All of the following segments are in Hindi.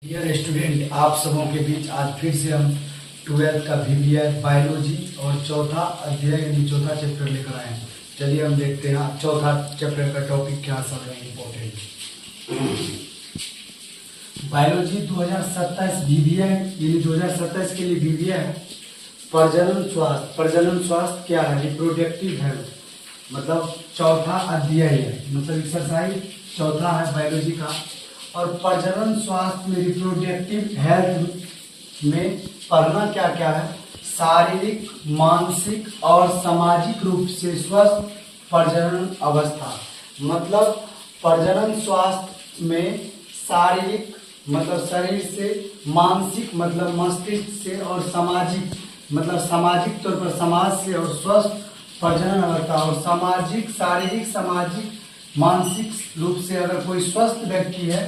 डियर स्टूडेंट, आप सबों के बीच आज फिर से हम 12th का VBI बायोलॉजी और चौथा अध्याय यानी चौथा चैप्टर लेकर आए हैं। चलिए हम देखते हैं चौथा चैप्टर का टॉपिक क्या सब है इम्पोर्टेंट। बायोलॉजी 2027 VBI यानी 2027 के लिए VBI है प्रजनन स्वास्थ्य। प्रजनन स्वास्थ्य क्या है? रिप्रोडक्टिव हेल्थ, मतलब चौथा अध्याय है, मतलब एक्सरसाइज चौथा है बायोलॉजी का। और प्रजनन स्वास्थ्य में रिप्रोडक्टिव हेल्थ में पढ़ना क्या क्या है? शारीरिक, मानसिक और सामाजिक रूप से स्वस्थ प्रजनन अवस्था। मतलब प्रजनन स्वास्थ्य में शारीरिक मतलब शरीर से, मानसिक मतलब मस्तिष्क से और सामाजिक मतलब सामाजिक तौर पर समाज से और स्वस्थ प्रजनन अवस्था। और सामाजिक, शारीरिक, सामाजिक, मानसिक रूप से अगर कोई स्वस्थ व्यक्ति है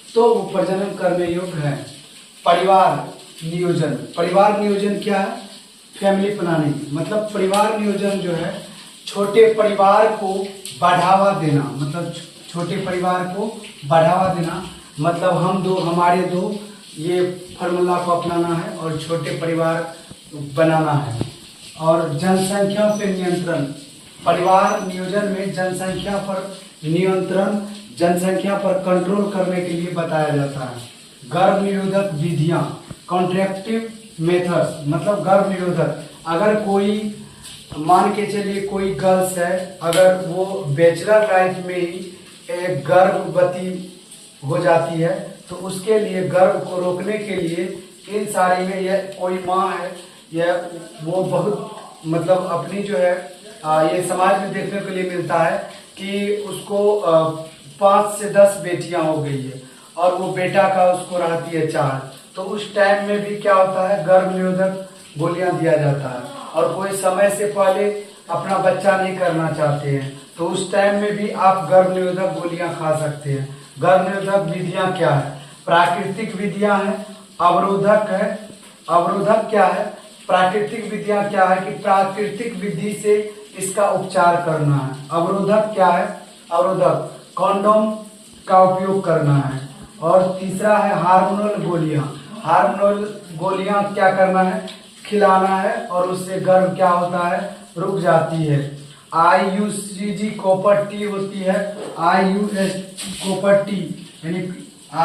तो वो प्रजनन करने योग्य है। परिवार नियोजन। परिवार नियोजन क्या है? Family planning. मतलब परिवार नियोजन जो है छोटे परिवार को बढ़ावा देना, मतलब छोटे परिवार को बढ़ावा देना, मतलब हम दो हमारे दो, ये फॉर्मूला को अपनाना है और छोटे परिवार बनाना है। और जनसंख्या पे नियंत्रण। परिवार नियोजन में जनसंख्या पर नियंत्रण, जनसंख्या पर कंट्रोल करने के लिए बताया जाता है। गर्भ निरोधक विधियां, कॉन्ट्रेक्टिव मेथड्स, मतलब गर्भ निरोधक। अगर कोई मान के चलिए कोई गर्ल्स है, अगर वो बैचलर लाइफ में ही एक गर्भवती हो जाती है तो उसके लिए गर्भ को रोकने के लिए इन सारी में यह कोई माँ है या वो बहुत मतलब अपनी जो है ये समाज में देखने के लिए मिलता है कि उसको 5 से 10 बेटियां हो गई है और वो बेटा का उसको रहती है 4, तो उस टाइम में भी क्या होता है? गर्भ निरोधक गोलियां दिया जाता है। और कोई समय से पहले अपना बच्चा नहीं करना चाहते हैं तो उस टाइम में भी आप गर्भ निरोधक गोलियां खा सकते हैं। गर्भ निरोधक विधियां क्या है? प्राकृतिक विधियां हैं, अवरोधक है। अवरोधक क्या है? प्राकृतिक विधियां क्या है कि प्राकृतिक विधि से इसका उपचार करना है। अवरोधक क्या है? अवरोधक कॉन्डोम का उपयोग करना है। और तीसरा है हार्मोनल गोलियां। हार्मोनल गोलियां क्या करना है? खिलाना है और उससे गर्भ क्या होता है? रुक जाती है। IUCG कॉपर टी होती है, IUS कॉपर टी यानी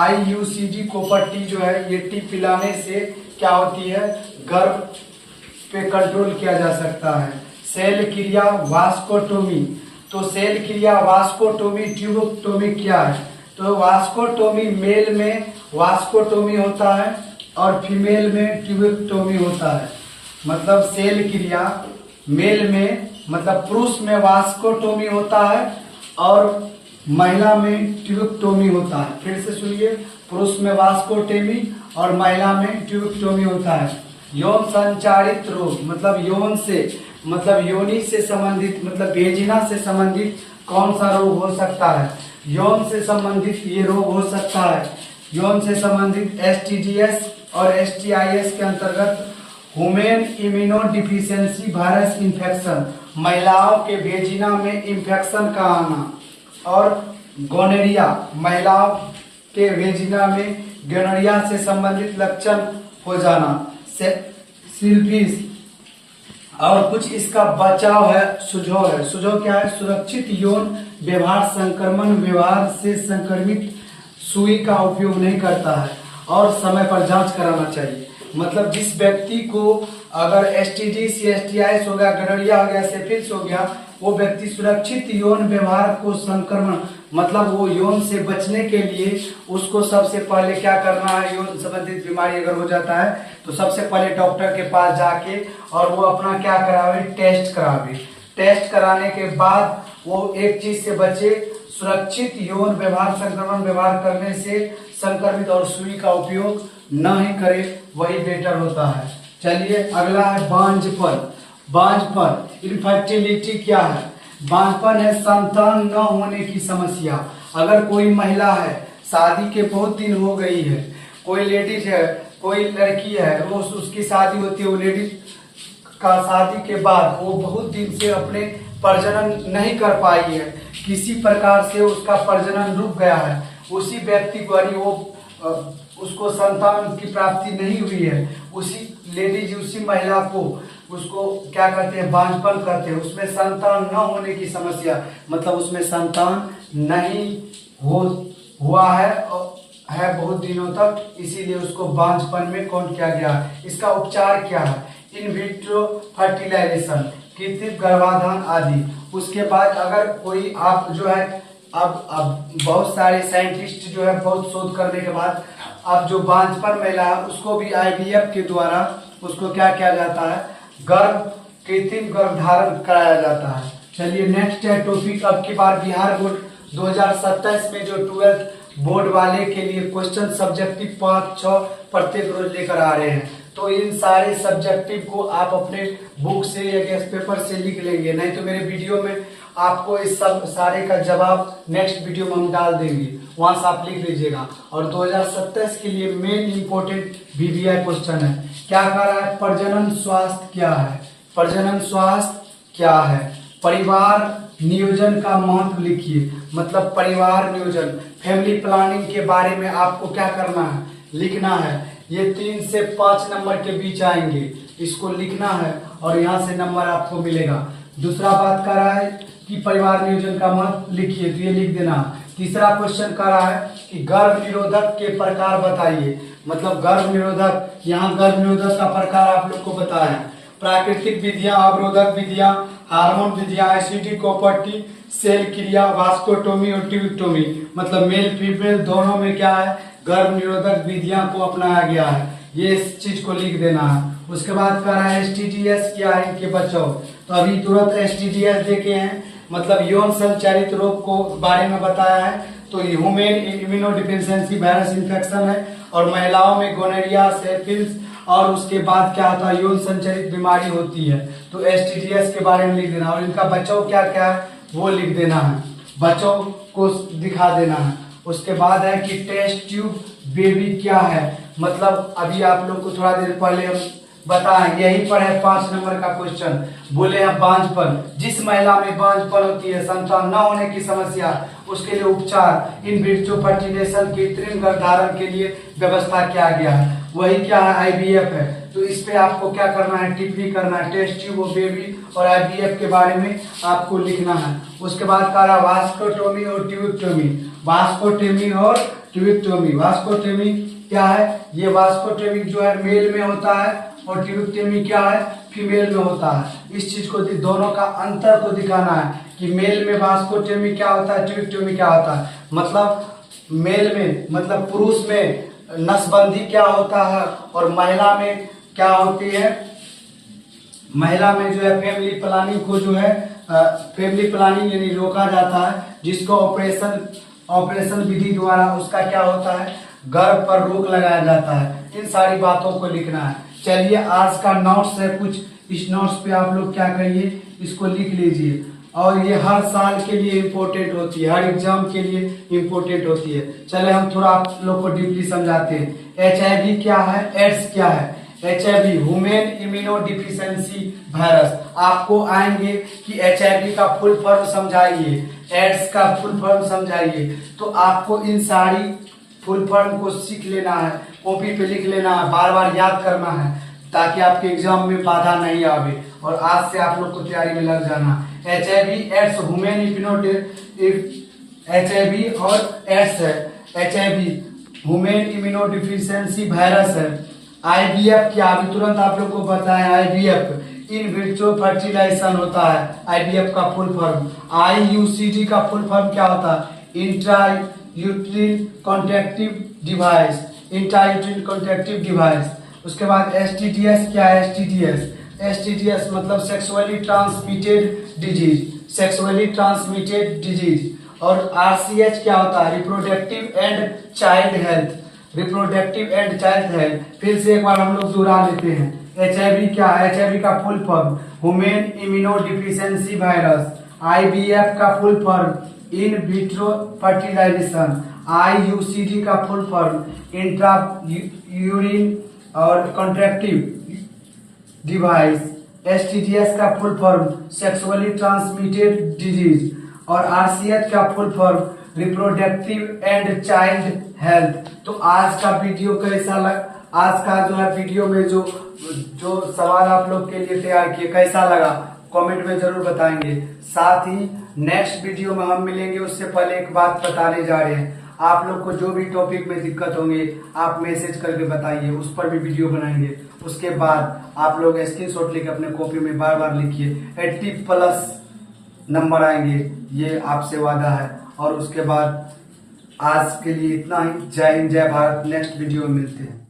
IUCG कॉपर टी जो है ये टी पिलाने से क्या होती है? गर्भ पे कंट्रोल किया जा सकता है। सेल क्रिया वास्कोटोमी। तो सेल क्रिया वास्कोटोमी, ट्यूबोटोमी क्या है? तो वास्कोटोमी मेल में वास्कोटोमी होता है और फीमेल में ट्यूबोटोमी होता है। मतलब सेल क्रिया मेल में मतलब पुरुष में वास्कोटोमी होता है और महिला में ट्यूबोटोमी होता है। फिर से सुनिए, पुरुष में वास्कोटोमी और महिला में ट्यूबोटोमी होता है। यौन संचारित रोग, मतलब यौन से मतलब योनि से संबंधित मतलब वेजिना से संबंधित कौन सा रोग हो सकता है? यौन से संबंधित ये रोग हो सकता है। यौन से संबंधित STDs और STIs के अंतर्गत human immuno deficiency virus infection, महिलाओं के वेजिना में इन्फेक्शन का आना। और गोनोरिया, महिलाओं के वेजिना में गोनोरिया से संबंधित लक्षण हो जाना। सिल्फिस और कुछ इसका बचाव है, सुझाव है। सुझाव क्या है? सुरक्षित यौन व्यवहार संक्रमण व्यवहार से संक्रमित सुई का उपयोग नहीं करता है और समय पर जांच कराना चाहिए। मतलब जिस व्यक्ति को अगर STD STIs हो गया, गोनोरिया हो गया, सिफिलिस हो गया, वो व्यक्ति सुरक्षित यौन व्यवहार को संक्रमण मतलब वो यौन से बचने के लिए उसको सबसे पहले क्या करना है? यौन संबंधित बीमारी अगर हो जाता है तो सबसे पहले डॉक्टर के पास जाके और वो अपना क्या करावे? टेस्ट करावे। टेस्ट कराने के बाद वो एक चीज से बचे, सुरक्षित यौन व्यवहार संक्रमण व्यवहार करने से संक्रमित और सुई का उपयोग न ही करे, वही बेटर होता है। चलिए अगला है बांझपन। बांझपन इनफर्टिलिटी क्या है? बांझपन है संतान न होने की समस्या। अगर कोई महिला है, शादी के बहुत दिन हो गई है, कोई लेडीज है, कोई लड़की है, वो उसकी शादी होती है, वो लेडीज का शादी के बाद वो बहुत दिन से अपने प्रजनन नहीं कर पाई है, किसी प्रकार से उसका प्रजनन रुक गया है, उसी व्यक्ति को वो उसको संतान की प्राप्ति नहीं हुई है, उसी लेडीज उसी महिला को उसको क्या कहते हैं, बांझपन कहते हैं, उसमें संतान न होने की समस्या, मतलब उसमें संतान नहीं हुआ है बहुत दिनों तक, इसीलिए उसको बांझपन में काउंट किया गया है। इसका उपचार क्या है? इन विट्रो फर्टिलाइजेशन, कृत्रिम गर्भाधान आदि। उसके बाद अगर कोई आप जो है अब बहुत सारे साइंटिस्ट जो है बहुत शोध करने के बाद अब जो बांझपन महिला है उसको भी आईवीएफ के द्वारा उसको क्या किया जाता है, कृत्रिम गर्भधारण कराया जाता है। चलिए नेक्स्ट है टॉपिक। अब की बार बिहार बोर्ड 2027 में जो 12th बोर्ड वाले के लिए क्वेश्चन सब्जेक्टिव 5-6 प्रत्येक रोज लेकर आ रहे हैं, तो इन सारे सब्जेक्टिव को आप अपने बुक से या गेस्ट पेपर से लिख लेंगे, नहीं तो मेरे वीडियो में आपको इस सब सारे का जवाब नेक्स्ट वीडियो में हम डाल देंगे, वहां से आप लिख लीजिएगा। और 2027 के लिए मेन इंपोर्टेंट बीबीआई क्वेश्चन है। क्या कह रहा है? प्रजनन स्वास्थ्य क्या है? प्रजनन स्वास्थ्य क्या है? परिवार नियोजन का महत्व लिखिए, मतलब परिवार नियोजन, फैमिली प्लानिंग के बारे में आपको क्या करना है, लिखना है। ये 3 से 5 नंबर के बीच आएंगे, इसको लिखना है और यहाँ से नंबर आपको मिलेगा। दूसरा बात कर रहा है कि परिवार नियोजन का महत्व लिखिए, तो ये लिख देना। तीसरा क्वेश्चन कर रहा है कि गर्भ निरोधक के प्रकार बताइए, मतलब गर्भ निरोधक, यहाँ गर्भ निरोधक का प्रकार आप लोग को बताया है। प्राकृतिक विधियां, अवरोधक विधियां, हार्मोन विधियां, एसिडिक प्रॉपर्टी, सेल क्रिया, वास्कोटोमी और ट्यूबेक्टोमी, मतलब मेल फीमेल दोनों में क्या है, गर्भ निरोधक विधियां को अपनाया गया है। ये इस चीज को लिख देना है। उसके बाद कह रहा है एसटीडीएस क्या है, इनके बचाव। तो अभी तुरंत एसटीडीएस देखे हैं, मतलब यौन संचारित रोग को बारे में बताया है। तो ह्यूमन इम्यूनोडिफिशियंसी वायरस इन्फेक्शन है और महिलाओं में गोनोरिया, सिफिलिस और उसके बाद क्या होता है, यौन संचारित बीमारी होती है। तो एसटीडीएस के बारे में लिख देना और इनका बचाव क्या क्या है वो लिख देना है, बचाव को दिखा देना है। उसके बाद है कि टेस्ट ट्यूब बेबी क्या है, मतलब अभी आप लोग को थोड़ा देर पहले हम बताएं, यहीं पर है 5 नंबर का क्वेश्चन। बोले हैं बांझपन, जिस महिला में बांझपन होती है, संतान न होने की समस्या, उसके लिए उपचार इन विट्रो फर्टिलाइजेशन, कृत्रिम गर्भधारण के लिए व्यवस्था किया गया है, वही क्या है, आईवीएफ है। तो इस पे आपको क्या करना है, टिप्पणी करना है, टेस्ट ट्यूब बेबी और आईवीएफ के बारे में आपको लिखना है। उसके बाद कह रहा वास्कोटोमी और ट्यूबेक्टोमी, वास्कोटोमी और ट्यूबेक्टोमी। वास्कोटोमी क्या है, ये वास्कोटोमी जो है मेल में होता है और ट्यूबेक्टोमी क्या है, फीमेल में होता है। इस चीज को दोनों का अंतर को दिखाना है कि मेल में वास्कोटोमी क्या होता है, ट्यूबेक्टोमी क्या होता है। मतलब मेल में, मतलब पुरुष में नसबंदी क्या होता है और महिला में क्या होती है, महिला में जो है फैमिली प्लानिंग को जो है फैमिली प्लानिंग यानी रोका जाता है, जिसको ऑपरेशन विधि द्वारा उसका क्या होता है, गर्भ पर रोक लगाया जाता है। इन सारी बातों को लिखना है। चलिए आज का नोट्स है कुछ, इस नोट्स पे आप लोग क्या करिए, इसको लिख लीजिए और ये हर साल के लिए इम्पोर्टेंट होती है, हर एग्जाम के लिए इम्पोर्टेंट होती है। चले हम थोड़ा आप लोग को डीपली समझाते हैं। HIV क्या है, एड्स क्या है। HIV ह्यूमन इम्यूनोडिफिशियंसी वायरस, आपको आएंगे कि HIV का फुल फॉर्म समझाइए, एड्स का फुल फॉर्म समझाइए, तो आपको इन सारी फुल फॉर्म को सीख लेना है, कॉपी पे लिख लेना है, बार बार याद करना है, ताकि आपके एग्जाम में बाधा नहीं आवे और आज से आप लोग को तैयारी में लग जाना। HIV एड्स ह्यूमन HIV और एड्स है, HIV ह्यूमन इम्यूनोडिफिशियंसी वायरस है। IVF क्या, अभी तुरंत आप लोग को बताया, IVF इन विट्रो फर्टिलाइजेशन होता है, IVF का फुल फॉर्म। IUCD का फुल फॉर्म क्या होता है, intra uterine contractive device, intrauterine contractive device. उसके बाद STDs क्या है, STDs मतलब sexually transmitted disease, sexually transmitted disease. और RCH क्या होता है, reproductive and child health, reproductive and child health. फिर से एक बार हम लोग दोहरा लेते हैं। HIV क्या है, HIV का full form human immunodeficiency virus. IVF का full form in vitro fertilization. IUCD का फुल फॉर्म इंट्रा यूरिन और कॉन्ट्रैक्टिव डिवाइस। STDs का full form sexually transmitted disease और RCH का full form reproductive and child health. तो आज का वीडियो कैसा लग, आज का जो है वीडियो में जो जो सवाल आप लोग के लिए तैयार किए कैसा लगा कमेंट में जरूर बताएंगे। साथ ही नेक्स्ट वीडियो में हम मिलेंगे, उससे पहले एक बात बताने जा रहे हैं, आप लोग को जो भी टॉपिक में दिक्कत होंगे आप मैसेज करके बताइए, उस पर भी वीडियो बनाएंगे। उसके बाद आप लोग स्क्रीनशॉट लेके अपने कॉपी में बार बार लिखिए, 80+ नंबर आएंगे, ये आपसे वादा है। और उसके बाद आज के लिए इतना ही। जय हिंद, जय भारत। नेक्स्ट वीडियो में मिलते हैं।